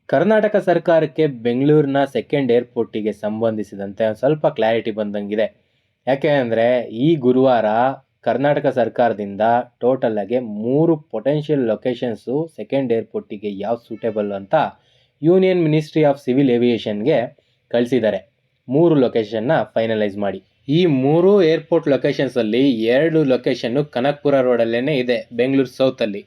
ಕರ್ನಾಟಕ ಸರ್ಕಾರಕ್ಕೆ ಬೆಂಗಳೂರಿನ ಸೆಕೆಂಡ್ ಏರ್ಪೋರ್ಟಿಗೆ ಸಂಬಂಧಿಸಿದಂತೆ ಒಂದು ಸ್ವಲ್ಪ ಕ್ಲಾರಿಟಿ ಬಂದಂಗಿದೆ. ಯಾಕೆ ಅಂದರೆ ಈ ಗುರುವಾರ ಕರ್ನಾಟಕ ಸರ್ಕಾರದಿಂದ ಟೋಟಲಾಗಿ 3 ಪೊಟೆನ್ಷಿಯಲ್ ಲೊಕೇಶನ್ಸು ಸೆಕೆಂಡ್ ಏರ್ಪೋರ್ಟಿಗೆ ಯಾವ್ದು ಸೂಟೇಬಲ್ ಅಂತ ಯೂನಿಯನ್ ಮಿನಿಸ್ಟ್ರಿ ಆಫ್ ಸಿವಿಲ್ ಏವಿಯೇಷನ್ಗೆ ಕಳಿಸಿದ್ದಾರೆ. 3 ಲೊಕೇಶನ್ನ ಫೈನಲೈಸ್ ಮಾಡಿ. ಈ 3 ಏರ್ಪೋರ್ಟ್ ಲೊಕೇಶನ್ಸಲ್ಲಿ 2 ಲೊಕೇಶನ್ನು ಕನಕಪುರ ರೋಡಲ್ಲೇ ಇದೆ, ಬೆಂಗಳೂರು ಸೌತಲ್ಲಿ.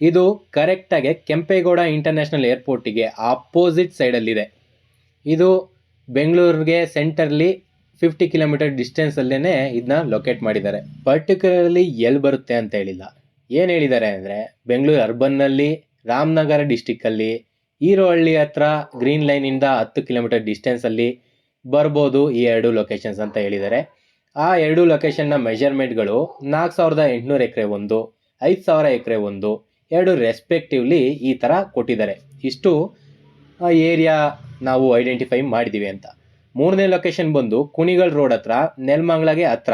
ಇದು ಕರೆಕ್ಟಾಗಿ ಕೆಂಪೇಗೌಡ ಇಂಟರ್ನ್ಯಾಷನಲ್ ಏರ್ಪೋರ್ಟಿಗೆ ಆಪೋಸಿಟ್ ಸೈಡಲ್ಲಿದೆ. ಇದು ಬೆಂಗಳೂರಿಗೆ ಸೆಂಟರ್ಲಿ 50 ಕಿಲೋಮೀಟರ್ ಡಿಸ್ಟೆನ್ಸಲ್ಲೇ ಇದನ್ನ ಲೊಕೇಟ್ ಮಾಡಿದ್ದಾರೆ. ಪರ್ಟಿಕ್ಯುಲರ್ಲಿ ಎಲ್ಲಿ ಬರುತ್ತೆ ಅಂತ ಹೇಳಿಲ್ಲ. ಏನು ಹೇಳಿದ್ದಾರೆ ಅಂದರೆ ಬೆಂಗಳೂರು ಅರ್ಬನ್ನಲ್ಲಿ, ರಾಮನಗರ ಡಿಸ್ಟಿಕ್ಕಲ್ಲಿ, ಈರೋಹಳ್ಳಿ ಹತ್ರ ಗ್ರೀನ್ ಲೈನಿಂದ 10 ಕಿಲೋಮೀಟರ್ ಡಿಸ್ಟೆನ್ಸಲ್ಲಿ ಬರ್ಬೋದು ಈ 2 ಲೊಕೇಶನ್ಸ್ ಅಂತ ಹೇಳಿದ್ದಾರೆ. ಆ 2 ಲೊಕೇಶನ್ನ ಮೆಜರ್ಮೆಂಟ್ಗಳು 4800 ಎಕರೆ ಒಂದು, 5000 ಎಕರೆ ಒಂದು, 2 ರೆಸ್ಪೆಕ್ಟಿವ್ಲಿ ಈ ಥರ ಕೊಟ್ಟಿದ್ದಾರೆ. ಇಷ್ಟು ಏರಿಯಾ ನಾವು ಐಡೆಂಟಿಫೈ ಮಾಡಿದ್ದೀವಿ ಅಂತ. 3ನೇ ಲೊಕೇಶನ್ ಬಂದು ಕುಣಿಗಲ್ ರೋಡ್ ಹತ್ರ, ನೆಲಮಂಗಲಗೆ ಹತ್ರ,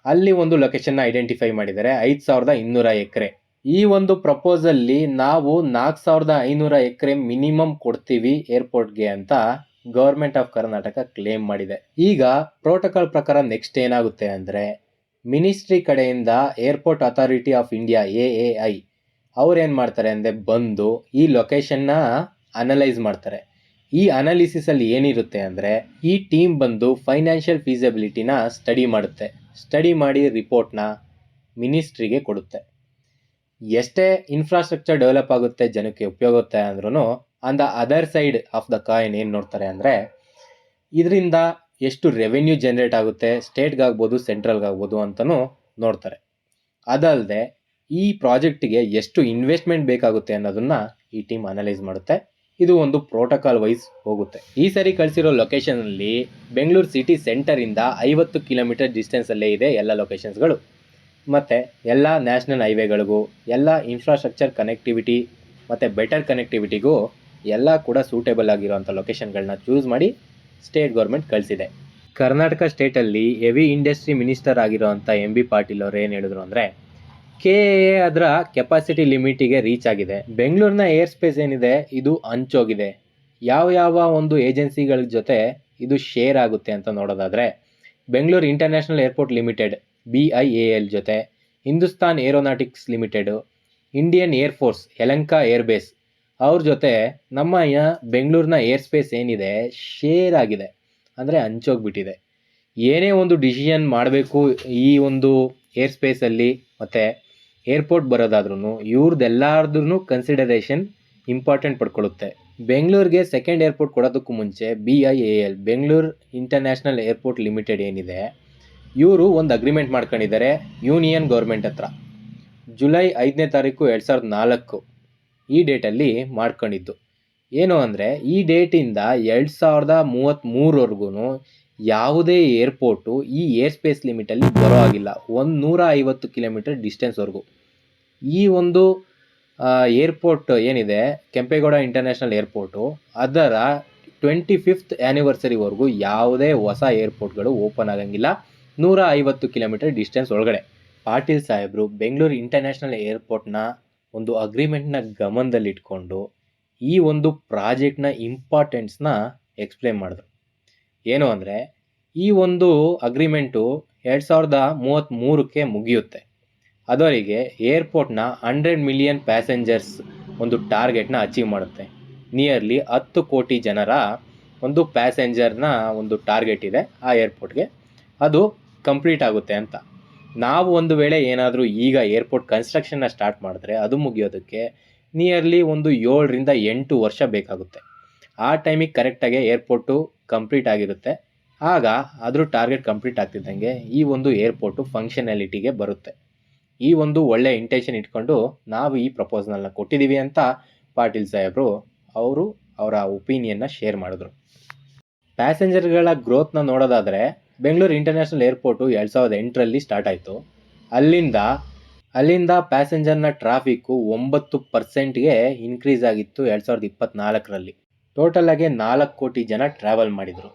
ಅಲ್ಲಿ ಒಂದು ಲೊಕೇಶನ್ನ ಐಡೆಂಟಿಫೈ ಮಾಡಿದ್ದಾರೆ, 5200 ಎಕರೆ. ಈ ಒಂದು ಪ್ರಪೋಸಲ್ಲಿ ನಾವು 4500 ಎಕರೆ ಮಿನಿಮಮ್ ಕೊಡ್ತೀವಿ ಏರ್ಪೋರ್ಟ್ಗೆ ಅಂತ ಗೌರ್ಮೆಂಟ್ ಆಫ್ ಕರ್ನಾಟಕ ಕ್ಲೇಮ್ ಮಾಡಿದೆ. ಈಗ ಪ್ರೋಟೋಕಾಲ್ ಪ್ರಕಾರ ನೆಕ್ಸ್ಟ್ ಏನಾಗುತ್ತೆ ಅಂದರೆ ಮಿನಿಸ್ಟ್ರಿ ಕಡೆಯಿಂದ airport authority of India AAI ಅವ್ರೇನು ಮಾಡ್ತಾರೆ ಅಂದರೆ ಬಂದು ಈ ಲೊಕೇಶನ್ನ ಅನಲೈಸ್ ಮಾಡ್ತಾರೆ. ಈ ಅನಾಲಿಸಿಸಲ್ಲಿ ಏನಿರುತ್ತೆ ಅಂದರೆ ಈ ಟೀಮ್ ಬಂದು ಫೈನಾನ್ಷಿಯಲ್ ಫೀಸಿಬಿಲಿಟಿನ ಸ್ಟಡಿ ಮಾಡುತ್ತೆ. ಸ್ಟಡಿ ಮಾಡಿ ರಿಪೋರ್ಟ್ನ ಮಿನಿಸ್ಟ್ರಿಗೆ ಕೊಡುತ್ತೆ. ಎಷ್ಟೇ ಇನ್ಫ್ರಾಸ್ಟ್ರಕ್ಚರ್ ಡೆವಲಪ್ ಆಗುತ್ತೆ, ಜನಕ್ಕೆ ಉಪಯೋಗ ಆಗುತ್ತೆ ಅಂದ್ರೂ on the other side of the coin ಏನು ನೋಡ್ತಾರೆ ಅಂದರೆ ಇದರಿಂದ ಎಷ್ಟು ರೆವೆನ್ಯೂ ಜನ್ರೇಟ್ ಆಗುತ್ತೆ, ಸ್ಟೇಟ್ಗಾಗ್ಬೋದು ಸೆಂಟ್ರಲ್ಗಾಗ್ಬೋದು ಅಂತಲೂ ನೋಡ್ತಾರೆ. ಅದಲ್ಲದೆ ಈ ಪ್ರಾಜೆಕ್ಟಿಗೆ ಎಷ್ಟು ಇನ್ವೆಸ್ಟ್ಮೆಂಟ್ ಬೇಕಾಗುತ್ತೆ ಅನ್ನೋದನ್ನು ಈ ಟೀಮ್ ಅನಲೈಸ್ ಮಾಡುತ್ತೆ. ಇದು ಒಂದು ಪ್ರೋಟೋಕಾಲ್ ವೈಸ್ ಹೋಗುತ್ತೆ. ಈ ಸರಿ ಕಳಿಸಿರೋ ಲೊಕೇಶನಲ್ಲಿ ಬೆಂಗಳೂರು ಸಿಟಿ ಸೆಂಟರಿಂದ 50 ಕಿಲೋಮೀಟರ್ ಡಿಸ್ಟೆನ್ಸಲ್ಲೇ ಇದೆ ಎಲ್ಲ ಲೊಕೇಶನ್ಸ್ಗಳು. ಮತ್ತು ಎಲ್ಲ ನ್ಯಾಷನಲ್ ಹೈವೇಗಳಿಗೂ, ಎಲ್ಲ ಇನ್ಫ್ರಾಸ್ಟ್ರಕ್ಚರ್ ಕನೆಕ್ಟಿವಿಟಿ ಮತ್ತು ಬೆಟರ್ ಕನೆಕ್ಟಿವಿಟಿಗೂ ಎಲ್ಲ ಕೂಡ ಸೂಟೇಬಲ್ ಆಗಿರೋಂಥ ಲೊಕೇಶನ್ಗಳನ್ನ ಚೂಸ್ ಮಾಡಿ state government ಕಳಿಸಿದೆ. Karnataka ಸ್ಟೇಟಲ್ಲಿ heavy industry minister ಆಗಿರೋಂಥ MB ಪಾಟೀಲ್ ಅವರು ಏನು ಹೇಳಿದ್ರು ಅಂದರೆ KAA ಅದರ ಕೆಪಾಸಿಟಿ ಲಿಮಿಟಿಗೆ ರೀಚ್ ಆಗಿದೆ. ಬೆಂಗಳೂರಿನ ಏರ್ ಸ್ಪೇಸ್ ಏನಿದೆ ಇದು ಹಂಚೋಗಿದೆ. ಯಾವ ಒಂದು ಏಜೆನ್ಸಿಗಳ ಜೊತೆ ಇದು ಶೇರ್ ಆಗುತ್ತೆ ಅಂತ ನೋಡೋದಾದರೆ Bengaluru international airport limited BIAL ಜೊತೆ, Hindustan aeronautics limited, Indian air force Yelahanka airbase ಅವ್ರ ಜೊತೆ ನಮ್ಮ ಬೆಂಗಳೂರಿನ ಏರ್ ಸ್ಪೇಸ್ ಏನಿದೆ ಶೇರ್ ಆಗಿದೆ, ಅಂದರೆ ಹಂಚೋಗ್ಬಿಟ್ಟಿದೆ. ಏನೇ ಒಂದು ಡಿಸಿಷನ್ ಮಾಡಬೇಕು ಈ ಒಂದು ಏರ್ ಸ್ಪೇಸಲ್ಲಿ ಮತ್ತು ಏರ್ಪೋರ್ಟ್ ಬರೋದಾದ್ರೂ ಇವ್ರದ್ದೆಲ್ಲಾರ್ದು ಕನ್ಸಿಡರೇಷನ್ ಇಂಪಾರ್ಟೆಂಟ್ ಪಡ್ಕೊಳ್ಳುತ್ತೆ. ಬೆಂಗಳೂರಿಗೆ ಸೆಕೆಂಡ್ ಏರ್ಪೋರ್ಟ್ ಕೊಡೋದಕ್ಕೂ ಮುಂಚೆ BIAL Bengaluru international airport limited ಏನಿದೆ ಇವರು ಒಂದು ಅಗ್ರಿಮೆಂಟ್ ಮಾಡ್ಕೊಂಡಿದ್ದಾರೆ ಯೂನಿಯನ್ ಗೌರ್ಮೆಂಟ್ ಹತ್ರ. ಜುಲೈ 5ನೇ ತಾರೀಕು 2004 ಈ ಡೇಟಲ್ಲಿ ಮಾಡ್ಕೊಂಡಿದ್ದು. ಏನು ಅಂದರೆ ಈ ಡೇಟಿಂದ 2033ವರೆಗೂ ಯಾವುದೇ ಏರ್ಪೋರ್ಟು ಈ ಏರ್ ಸ್ಪೇಸ್ ಲಿಮಿಟಲ್ಲಿ ಬರೋ ಆಗಿಲ್ಲ, 150 ಕಿಲೋಮೀಟರ್ ಡಿಸ್ಟೆನ್ಸ್ವರೆಗೂ. ಈ ಒಂದು ಏರ್ಪೋರ್ಟ್ ಏನಿದೆ ಕೆಂಪೇಗೌಡ ಇಂಟರ್ನ್ಯಾಷನಲ್ ಏರ್ಪೋರ್ಟು ಅದರ 25th ಆ್ಯನಿವರ್ಸರಿವರೆಗೂ ಯಾವುದೇ ಹೊಸ ಏರ್ಪೋರ್ಟ್ಗಳು ಓಪನ್ ಆಗಂಗಿಲ್ಲ 150 ಕಿಲೋಮೀಟರ್ ಡಿಸ್ಟೆನ್ಸ್ ಒಳಗಡೆ. ಪಾಟೀಲ್ ಸಾಹೇಬರು ಬೆಂಗಳೂರು ಇಂಟರ್ನ್ಯಾಷನಲ್ ಏರ್ಪೋರ್ಟ್ನ ಒಂದು ಅಗ್ರಿಮೆಂಟ್ನ ಗಮನದಲ್ಲಿಟ್ಕೊಂಡು ಈ ಒಂದು ಪ್ರಾಜೆಕ್ಟ್ನ ಇಂಪಾರ್ಟೆನ್ಸ್ನ ಎಕ್ಸ್ಪ್ಲೇನ್ ಮಾಡಿದ್ರು. ಏನು ಅಂದರೆ ಈ ಒಂದು ಅಗ್ರಿಮೆಂಟು 2033ಕ್ಕೆ ಮುಗಿಯುತ್ತೆ. ಅದವರೆಗೆ ಏರ್ಪೋರ್ಟ್ನ 100 ಮಿಲಿಯನ್ ಪ್ಯಾಸೆಂಜರ್ಸ್ ಒಂದು ಟಾರ್ಗೆಟ್ನ ಅಚೀವ್ ಮಾಡುತ್ತೆ. ನಿಯರ್ಲಿ 10 ಕೋಟಿ ಜನರ ಒಂದು ಪ್ಯಾಸೆಂಜರ್ನ ಒಂದು ಟಾರ್ಗೆಟ್ ಇದೆ ಆ ಏರ್ಪೋರ್ಟ್ಗೆ, ಅದು ಕಂಪ್ಲೀಟ್ ಆಗುತ್ತೆ ಅಂತ. ನಾವು ಒಂದು ವೇಳೆ ಏನಾದರೂ ಈಗ ಏರ್ಪೋರ್ಟ್ ಕನ್ಸ್ಟ್ರಕ್ಷನ್ನ ಸ್ಟಾರ್ಟ್ ಮಾಡಿದ್ರೆ ಅದು ಮುಗಿಯೋದಕ್ಕೆ ನಿಯರ್ಲಿ ಒಂದು 7ರಿಂದ 8 ವರ್ಷ ಬೇಕಾಗುತ್ತೆ. ಆ ಟೈಮಿಗೆ ಕರೆಕ್ಟಾಗಿ ಏರ್ಪೋರ್ಟು ಕಂಪ್ಲೀಟ್ ಆಗಿರುತ್ತೆ. ಆಗ ಅದ್ರ ಟಾರ್ಗೆಟ್ ಕಂಪ್ಲೀಟ್ ಆಗ್ತಿದ್ದಂಗೆ ಈ ಒಂದು ಏರ್ಪೋರ್ಟು ಫಂಕ್ಷನಾಲಿಟಿಗೆ ಬರುತ್ತೆ. ಈ ಒಂದು ಒಳ್ಳೆ ಇಂಟೆನ್ಷನ್ ಇಟ್ಕೊಂಡು ನಾವು ಈ ಪ್ರಪೋಸಲ್ನ ಕೊಟ್ಟಿದ್ದೀವಿ ಅಂತ ಪಾಟೀಲ್ ಸಾಹೇಬರು ಅವರ ಒಪಿನಿಯನ್ನ ಶೇರ್ ಮಾಡಿದ್ರು. ಪ್ಯಾಸೆಂಜರ್ಗಳ ಗ್ರೋತ್ನ ನೋಡೋದಾದರೆ ಬೆಂಗಳೂರು ಇಂಟರ್ನ್ಯಾಷನಲ್ ಏರ್ಪೋರ್ಟು 2008ರಲ್ಲಿ ಸ್ಟಾರ್ಟ್ ಆಯಿತು. ಅಲ್ಲಿಂದ ಪ್ಯಾಸೆಂಜರ್ನ ಟ್ರಾಫಿಕ್ಕು 9%ಗೆ ಇನ್ಕ್ರೀಸ್ ಆಗಿತ್ತು 2024ರಲ್ಲಿ. ಟೋಟಲಾಗಿ 4 ಕೋಟಿ ಜನ ಟ್ರಾವೆಲ್ ಮಾಡಿದರು.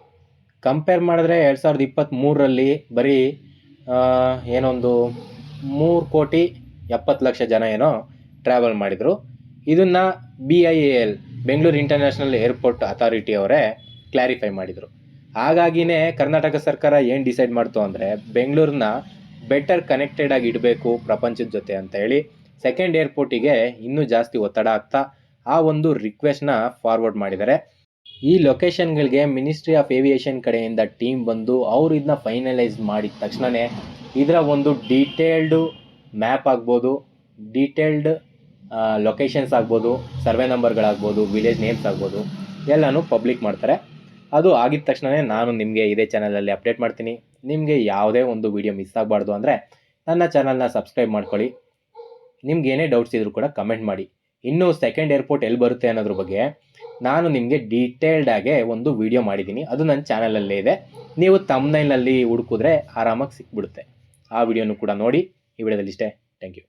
ಕಂಪೇರ್ ಮಾಡಿದ್ರೆ 2023ರಲ್ಲಿ ಬರೀ ಏನೊಂದು 3,70,00,000 ಜನ ಏನೋ ಟ್ರಾವೆಲ್ ಮಾಡಿದರು. ಇದನ್ನು BIAL Bengaluru international airport authority ಅವರೇ ಕ್ಲಾರಿಫೈ ಮಾಡಿದರು. ಹಾಗಾಗಿನೇ ಕರ್ನಾಟಕ ಸರ್ಕಾರ ಏನು ಡಿಸೈಡ್ ಮಾಡ್ತು ಅಂದರೆ ಬೆಂಗಳೂರನ್ನ ಬೆಟರ್ ಕನೆಕ್ಟೆಡ್ ಆಗಿ ಇಡಬೇಕು ಪ್ರಪಂಚದ ಜೊತೆ ಅಂತ ಹೇಳಿ ಸೆಕೆಂಡ್ ಏರ್ಪೋರ್ಟಿಗೆ ಇನ್ನೂ ಜಾಸ್ತಿ ಒತ್ತಡ ಆಗ್ತಾ ಆ ಒಂದು ರಿಕ್ವೆಸ್ಟ್ನ ಫಾರ್ವರ್ಡ್ ಮಾಡಿದ್ದಾರೆ. ಈ ಲೊಕೇಶನ್ಗಳಿಗೆ ಮಿನಿಸ್ಟ್ರಿ ಆಫ್ ಏವಿಯೇಷನ್ ಕಡೆಯಿಂದ ಟೀಮ್ ಬಂದು ಅವರು ಇದನ್ನ ಫೈನಲೈಸ್ ಮಾಡಿದ ತಕ್ಷಣವೇ ಇದರ ಒಂದು ಡೀಟೇಲ್ಡು ಮ್ಯಾಪ್ ಆಗ್ಬೋದು, ಡೀಟೇಲ್ಡ್ ಲೊಕೇಶನ್ಸ್ ಆಗ್ಬೋದು, ಸರ್ವೆ ನಂಬರ್ಗಳಾಗ್ಬೋದು, ವಿಲೇಜ್ ನೇಮ್ಸ್ ಆಗ್ಬೋದು, ಎಲ್ಲನೂ ಪಬ್ಲಿಕ್ ಮಾಡ್ತಾರೆ. ಅದು ಆಗಿದ ತಕ್ಷಣವೇ ನಾನು ನಿಮಗೆ ಇದೇ ಚಾನಲಲ್ಲಿ ಅಪ್ಡೇಟ್ ಮಾಡ್ತೀನಿ. ನಿಮಗೆ ಯಾವುದೇ ಒಂದು ವಿಡಿಯೋ ಮಿಸ್ ಆಗಬಾರ್ದು ಅಂದರೆ ನನ್ನ ಚಾನಲ್ನ ಸಬ್ಸ್ಕ್ರೈಬ್ ಮಾಡ್ಕೊಳ್ಳಿ. ನಿಮ್ಗೆ ಏನೇ ಡೌಟ್ಸ್ ಇದ್ರೂ ಕೂಡ ಕಮೆಂಟ್ ಮಾಡಿ. ಇನ್ನೂ ಸೆಕೆಂಡ್ ಏರ್ಪೋರ್ಟ್ ಎಲ್ಲಿ ಬರುತ್ತೆ ಅನ್ನೋದ್ರ ಬಗ್ಗೆ ನಾನು ನಿಮಗೆ ಡೀಟೇಲ್ಡಾಗೆ ಒಂದು ವಿಡಿಯೋ ಮಾಡಿದ್ದೀನಿ. ಅದು ನನ್ನ ಚಾನಲಲ್ಲೇ ಇದೆ. ನೀವು ತಮ್ನೈಲ್ನಲ್ಲಿ ಹುಡುಕಿದ್ರೆ ಆರಾಮಾಗಿ ಸಿಕ್ಬಿಡುತ್ತೆ. ಆ ವಿಡಿಯೋನು ಕೂಡ ನೋಡಿ. ಈ ವಿಡಿಯೋದಲ್ಲಿ ಇಷ್ಟೇ. Thank you.